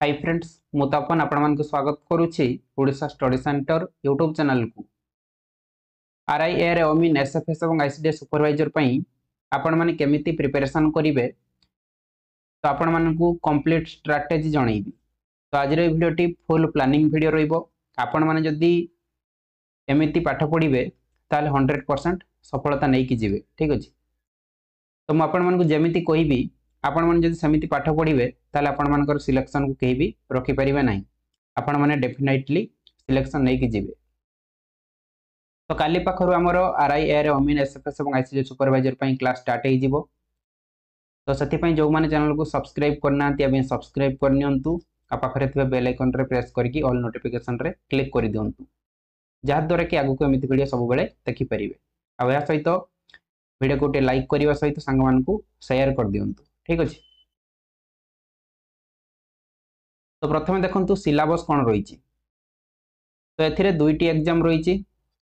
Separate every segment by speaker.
Speaker 1: Hi friends मु तपन आपण स्वागत करुच्ची Odisha study centre YouTube channel को आरआईएर अमीन एसएफएस और आईसीडीएस सुपरवाइजर आपण माने केमिति प्रिपरेशन करिवे तो आपण मानकू कंप्लीट स्ट्रैटेजी जणैबी। तो आज वीडियोटी फुल प्लानिंग वीडियो रहिबो। आपण माने जदी एमिति पाठ पढ़िबे ताले 100% सफलता नै कि जिवे। ठीक अछि। तो मु आपण मानकू जेमिति कहिबी आपण माने जदी समिति पाठ पढ़िबे ताले आपण मानकर सिलेक्शन को केही भी रखि परिबे नै। आपण माने डेफिनेटली सिलेक्शन नै कि जिवे। तो काली पाखरु हमर आरआईएर अमीन एसएफएस और आईसीडीएस सुपरवाइजर पई क्लास स्टार्ट हे जिवो। तो सथि पई जो माने चैनल को सब्सक्राइब करना अबे सब्सक्राइब करनियंतु आ पाखरे थिबा बेल आइकन रे प्रेस करके ऑल नोटिफिकेशन रे क्लिक कर दियंतु जहा द्वारा कि आगु को एमिति वीडियो सब बेले देखि परिबे। आ या सहित वीडियो को लाइक करबा सहित संग मान को शेयर कर दियंतु। ठीक अछि। तो प्रथमे देखंतु सिलेबस कोन रहिछि। तो एथिरे दुईटी एग्जाम रहिछि।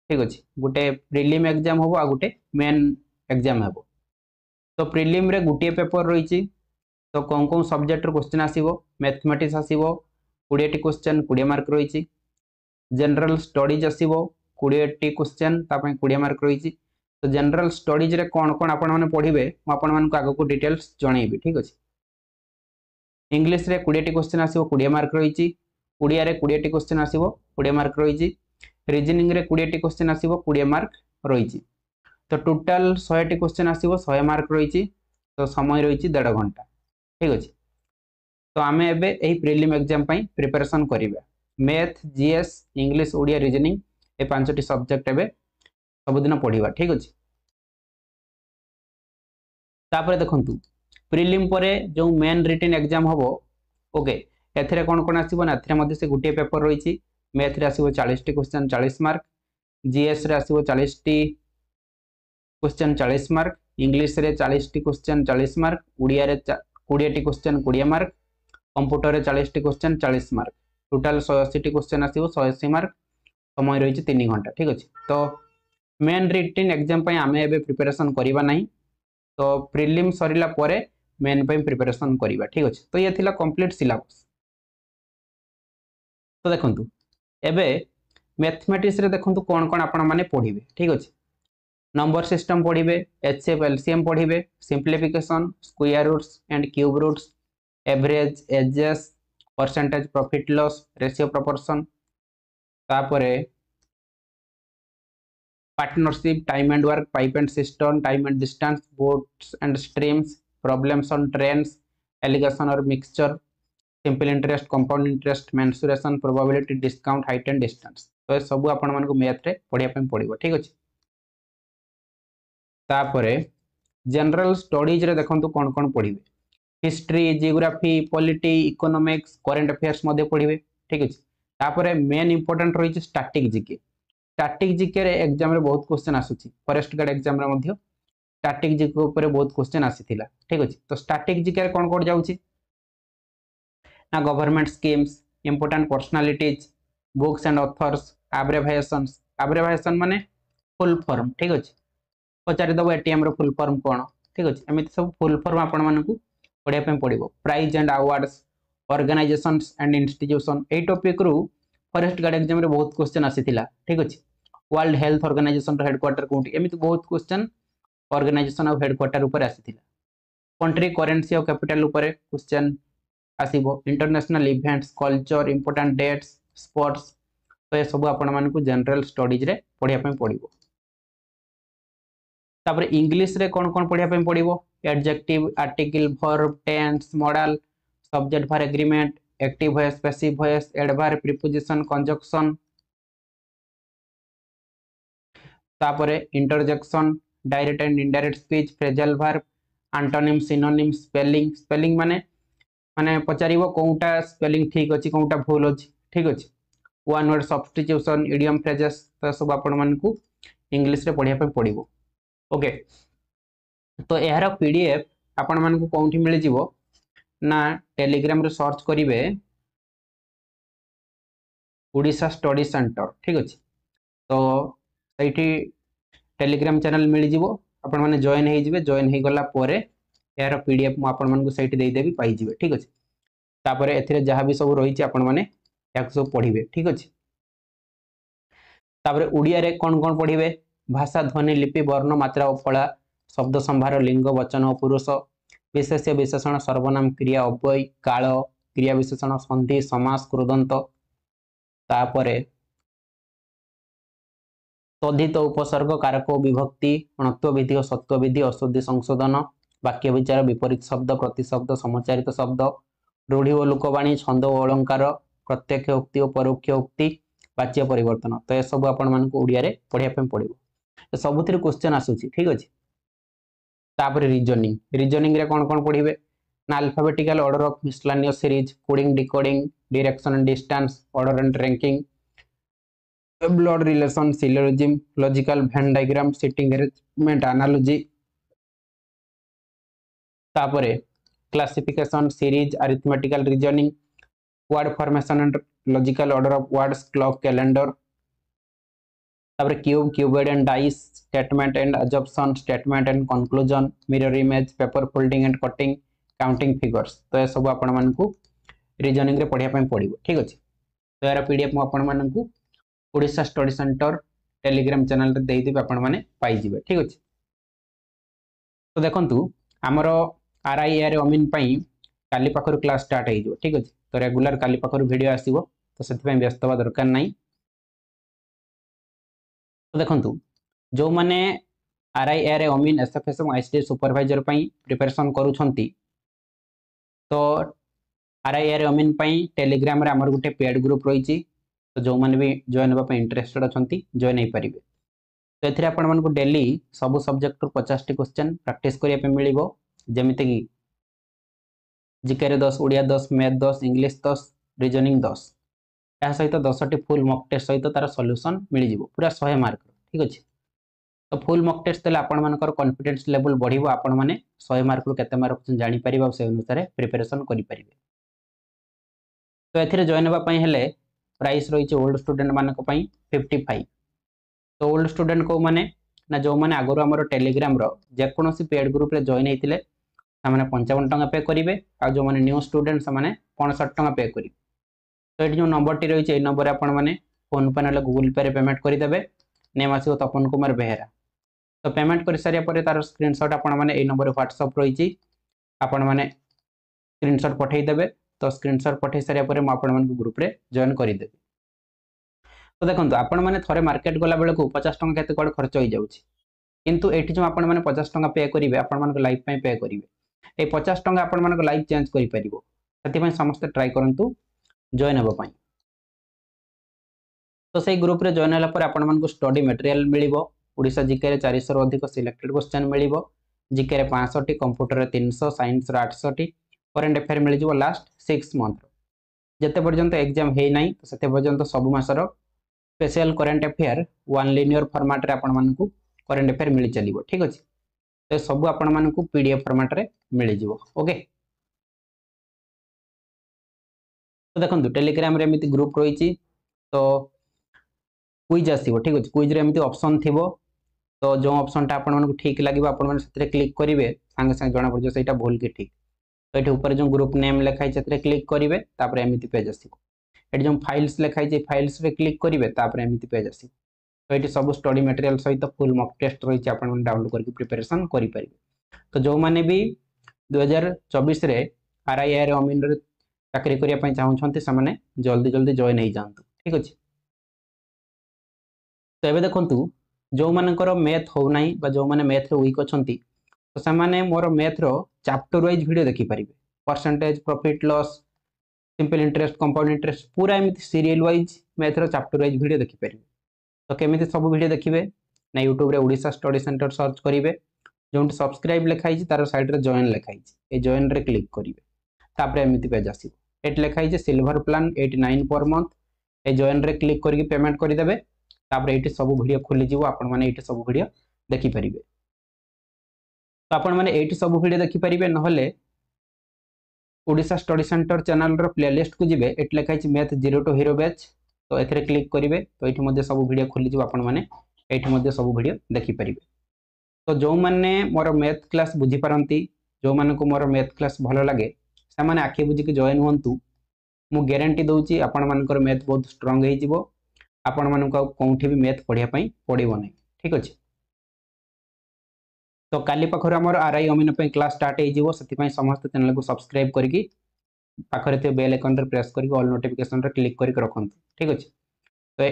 Speaker 1: ठीक अछि। गुटे प्रीलिम एग्जाम होबो आ गुटे मेन एग्जाम हेबो। तो प्रीलिम रे गुटे पेपर रहिछि। तो कोन कोन सब्जेक्ट रो क्वेश्चन आसीबो मैथमेटिक्स आसीबो 20 टी क्वेश्चन 20 मार्क रहिछि। जनरल स्टडीज आसीबो 20 टी क्वेश्चन ता पय 20 मार्क रहिछि। तो जनरल स्टडीज रे कोन कोन आपण माने पढिबे म आपण मान को आगो को डिटेल्स जणैबी। ठीक अछि। इंग्लिश रे 20 टी क्वेश्चन आसीबो 20 मार्क रहिछि। ओडिया रे 20 टी क्वेश्चन आसीबो 20 मार्क रहिछि। रीजनिंग रे 20 टी क्वेश्चन आसीबो 20 मार्क रहिछि। तो टोटल 100 टी क्वेश्चन आसीबो 100 मार्क रहिछि। तो समय रहिछि 1.5 घंटा। ठीक अछि। तो आमे एबे एही प्रीलिम एग्जाम पई प्रिपरेशन करिबा। Math GS English Odia reasoning ए पांचटी सब्जेक्ट एबे सब दिन पढिबा। ठीक अछि। तापर देखंतु प्रीलिम परे जो मेन रिटन एग्जाम होबो ओके एथिरे कोन कोन आसीबो ना एथिरे मध्ये से गुटे पेपर रहिछि। मैथ रे आसीबो 40 टी क्वेश्चन 40 मार्क। जीएस रे आसीबो 40 टी क्वेश्चन 40 मार्क। इंग्लिश रे 40 टी क्वेश्चन 40 मार्क। ओडिया रे 20 टी क्वेश्चन 20 मार्क। कंप्यूटर रे 40 टी क्वेश्चन 40 मार्क। टोटल 180 टी क्वेश्चन आसीबो 180 मार्क। समय रहिछि 3 घंटा। ठीक अछि। तो मेन रिटन एग्जाम पई आमे एबे प्रिपरेशन करिबा नाही। तो प्रीलिम सरिला परे मेन पई प्रिपरेशन करिबा। ठीक अछि। तो ये थिला कंप्लीट सिलेबस। तो देखंतु एबे मैथमेटिक्स रे देखंतु कोन कोन आपण माने पढिबे। ठीक अछि। नंबर सिस्टम पढ़िबे एचसीएफ एलसीएम पढ़िबे simplification square roots and cube roots average ages percentage profit loss ratio proportion तापरे partnership time and work pipe and system time and distance boats and streams problems on trains alligation और mixture simple interest compound interest mensuration probability discount height and distance. तो ये सब आपण मानको math रे पढिया पय पडिबो। ठीक अछि। तापरे जनरल स्टडीज रे देखंतु कोन कोन पढिबे history geography polity economics current affairs मध्ये पढिबे। ठीक अछि। तापरे मेन इंपोर्टेंट रहिछि स्टैटिक जीके। स्टैटिक जीके रे एग्जाम रे बहुत क्वेश्चन आसुछि। फॉरेस्ट गार्ड एग्जाम रे मध्ये स्टैटिक जीके ऊपर बहुत क्वेश्चन आसीथिला। ठीक अछि। तो स्टैटिक जीके रे कोन कोन जाउछि ना government schemes important personalities books and authors abbreviation माने फुल फॉर्म। ठीक अछि। पचारि दबो एटीएम रो फुल फॉर्म कोन। ठीक अछि। एमिति सब फुल फॉर्म आपण मानकू पढिया पय पडिबो। Prize and awards organisations and institution ए टॉपिक रु फॉरेस्ट गार्ड एग्जाम रे बहुत क्वेश्चन आसीथिला। ठीक अछि। वर्ल्ड हेल्थ ऑर्गेनाइजेशन रो हेडक्वार्टर कोठी एमिति बहुत क्वेश्चन ऑर्गेनाइजेशन ऑफ हेडक्वार्टर ऊपर आसीथिला। कंट्री करेंसी ऑफ कैपिटल ऊपर क्वेश्चन आसीबो। International events culture important dates sports तो ये सब आपण मानकू जनरल स्टडीज रे पढिया पय पडिबो। तापर इंग्लिश रे कोन कोन पढिया पय पडिबो adjective article verb tense modal subject for agreement active voice passive voice adverb preposition conjunction तापर interjection direct and indirect speech phrasal verb antonym synonym spelling माने माने पचारिबो कोउटा स्पेलिंग ठीक अछि कोउटा भूल अछि। ठीक अछि। One word substitution idiom phrases तो सब आपण मानकू इंग्लिश रे पढिया पय पडिबो। ओके। तो यार पीडीएफ आपण मानकू कोउठी मिल जिवो ना टेलीग्राम रे सर्च करिवे ओडिशा स्टडी सेंटर। ठीक अछि। तो सेठी टेलीग्राम चैनल मिल जिवो आपण माने जॉइन हे जिवे जॉइन हे गला परे यार पीडीएफ म आपण मानकू सेठी देई देबी पाई जिवे। ठीक अछि। तापर एथिरे जहाँ भी सब रही आपण मैंने सब पढ़े ठीक अच्छे। तापर उड़िया रे कौन कौन पढ़े भाषा ध्वनि लिपि वर्ण मात्रा और फला शब्द संभार लिंग वचन और पुरुष विशेष्य विशेषण सर्वनाम क्रिया अव्यय काल क्रिया विशेषण संधि समास कृदंत तापरे तद्धित उपसर्ग कारक विभक्ति अणत्व विधि और सत्व विधि अशुद्धि संशोधन वाक्य विचार विपरीत शब्द प्रतिशब्द समचारित शब्द रूढ़ी और लोकवाणी छंद और अलंकार प्रत्यक्ष उक्ति और परोक्ष उक्ति वाच्य परिवर्तन तो यह सब आपण मानक ओडिया रे पढ़िया पड़ो सबुथिर क्वेश्चन आसूची ठीक अच्छे। तापर रीजनिंग रीजनिंग रे कौन कौन पढ़े ना alphabetical order of miscellaneous series coding decoding direction and distance order and ranking blood relation syllogism logical Venn diagram sitting arrangement analogy तापरे classification series arithmetical reasoning word formation and logical order of words clock calendar तापर cube cuboid and dice statement and assumption statement and conclusion mirror image paper folding and cutting counting figures तो यह सब आपण मानकू reasoning रे पढ़िया पड़ो ठीक अच्छे। तो यार पीडीएफ मु आपण मानकू Odisha study centre Telegram channel रे देई देबे आपण माने पाई जिवे ठीक अच्छे। तो देखंतु हमर आरआईआर अमीन पई काली पाखर क्लास स्टार्ट हो ठीक अच्छे। तो रेगुलर काली पाखर वीडियो आसीबो तो सेति व्यस्त हवा दरकार नहीं। तो देखंतु जो माने आरआईआर अमीन एसएफएस और आईसीडी सुपरवाइजर पई प्रिपरेशन करूछंती तो आरआईआर अमीन पई टेलीग्राम रे हमर गुटे पेड ग्रुप रही तो जो मैंने भी जॉइन होगा इंटरेस्टेड अच्छा जॉइन हो पारे। तो ये आपण मानक डेली सब सब्जेक्ट 50 क्वेश्चन प्रैक्टिस करने मिल जमीती कि GK 10 Odia 10 math 10 English 10 reasoning 10 यह सहित 10टी फुल मक टेस्ट सहित तार सॉल्यूशन मिल जाव पूरा 100 मार्क ठीक अच्छे। तो फुल मक टेस्ट देले आपण मानकर कॉन्फिडेंस लेवल बढ़िबो आपण माने 100 मार्क रु केते मार्क जानि परिबा से अनुसार प्रिपरेशन करि परिबे। तो एथिरे जॉइन होबा पई हेले प्राइस रही ओल्ड स्टूडेंट मानक पई 55। तो ओल्ड स्टूडेंट को माने ना जो माने आगरो हमर टेलीग्राम रो जेकोनोसी पेड ग्रुप रे जॉइन हेतिले सामाने 55 टंका पे करिवे आ जो माने न्यू स्टूडेंट सामाने 65 टंका पे करिवे। तो ये जो नंबर टी रही है नंबर आपण माने फोन पे ना गूगल पे रे पेमेंट करि देबे नेम आसीबो तपन कुमार बेहेरा। तो पेमेंट कर सारिया परे तार स्क्रीनशॉट आपण माने ए नंबर व्हाट्सएप रही आपण माने स्क्रीनशॉट पठेई देबे। तो स्क्रीनशॉट पठेई सारिया परे म आपण मानक ग्रुप रे जॉइन करि देबे। तो देखो आपण मैंने थोड़े मार्केट गला बेलू 50 टंका केते कड़े खर्च हो जाउछि किंतु एठी जो आपण मैंने 50 टंका पे करिवे आपण मानक लाइफ पे पे करिवे ए 50 टंका आपण मानक लाइफ चेंज करि परिबो सेति पय समस्त ट्राई करंतु जॉइन होबो पय। तो सेही ग्रुप रे जॉइन होला पर आपण मानक स्टडी मटेरियल मिलिबो ओडिसा जीके रे 400 रु अधिक सिलेक्टेड क्वेश्चन मिलिबो जीके रे 65 टी कंप्यूटर रे 300 साइंस रे 800 टी करंट अफेयर मिल जिवो लास्ट 6 मंथ जते पर्यंत एग्जाम हे नाही तो सेते पर्यंत सब मासर special current affair one liner format रे आपण मानकू करंट अफेयर मिल चलिबो ठीक अछि। तो सब आपण मानकू पीडीएफ फॉर्मेट रे मिल जिवो ओके। तो देखंतु टेलीग्राम रे एमिति ग्रुप रही तो क्विज आसीबो ठीक अछि क्विज रे एमिति ऑप्शन थिबो तो जो ऑप्शन टा आपण मानकू ठीक लागिबो आपण माने सेते क्लिक करिवे संगे संगे जणा पड़जो सेटा भूल के ठीक। तो एठी ऊपर जो ग्रुप नेम लिखाइ सेते क्लिक करिवे तापर एमिति पेज आसीबो एटी जो फाइल्स लिखाई फाइल्स रे क्लिक करिवे तापर एमिति पेज आसी। तो ये सब स्टडी मटेरियल सहित फुल मॉक टेस्ट रही आपन डाउनलोड करके प्रिपरेशन करि परिबे। तो जो माने भी 2024 रे आरआईआर अमीन रे चाकरी करिया पय चाहउछंती से माने जल्दी जल्दी जॉइन हो जांतु ठीक अछि। तो एबे देखंतु जो मानकर मैथ हो नाही बा जो माने मैथ रे वीक अछंती तो से माने मोर मैथ रो चैप्टर वाइज वीडियो देखि परिबे percentage profit loss simple interest compound interest पूरा एमती सीरियल वाइज मैथ रो चैप्टर वाइज वीडियो देखि परिबे। तो केमिति सब वीडियो देखिबे ना यूट्यूब रे ओडिशा स्टडी सेंटर सर्च करिवे जोंट सब्सक्राइब लिखाई छि तार साइड रे जॉइन लिखाई छि ए जॉइन रे क्लिक करिवे तापर एमिति पेज आसीबो एट लिखाई छि सिल्वर प्लान 89 पर मंथ ए जॉइन रे क्लिक करके पेमेंट करि देबे तापर एटी सब वीडियो खुली जिवो आपण माने एटी सब वीडियो देखि परिबे। तो आपण माने एटी सब वीडियो देखि परिबे नहले ओडिशा स्टडी सेंटर चैनल रो प्लेलिस्ट को जिबे एट लिखाई छि मैथ 0 टू हीरो बैच तो एथरे क्लिक करिवे तो एठी मध्ये सब वीडियो खुली जिवो आपण माने एठी मध्ये सब वीडियो देखि परिबे। तो जो माने मोर मैथ क्लास बुझी पारंती जो माने को मोर मैथ क्लास भलो लागे से आखि बुझिकी जॉइन हुंतु मु ग्यारंटी दूची आपण मानकर मैथ बहुत स्ट्रांग हो जिवो आपण मानक कौटी भी मैथ पढ़िया पड़ो नहीं ठीक अच्छे। तो काली पाखर आमर आरआई अमीन क्लास स्टार्ट हो समस्त चैनल को सब्सक्राइब करके पाखरे थे बेल आइकन प्रेस करके ऑल नोटिफिकेशन क्लिक करके रखंतु ठीक अच्छे। तो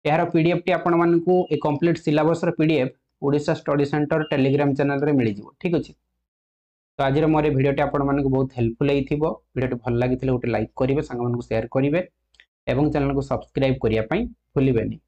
Speaker 1: यार पीडीएफ टी आपण मानकू ए कंप्लीट सिलेबस रो PDF Odisha study centre Telegram channel रे मिल जिवो ठीक अच्छे। तो आज मोर भिडियोटी आपण मानकू बहुत हेल्पफुल होइथिबो भिडियोटी भल लागिथिले गोटे लाइक करिवे सांग मानकू शेयर करिवे एवं चैनल को सब्सक्राइब करिया पई भूलिबेनी।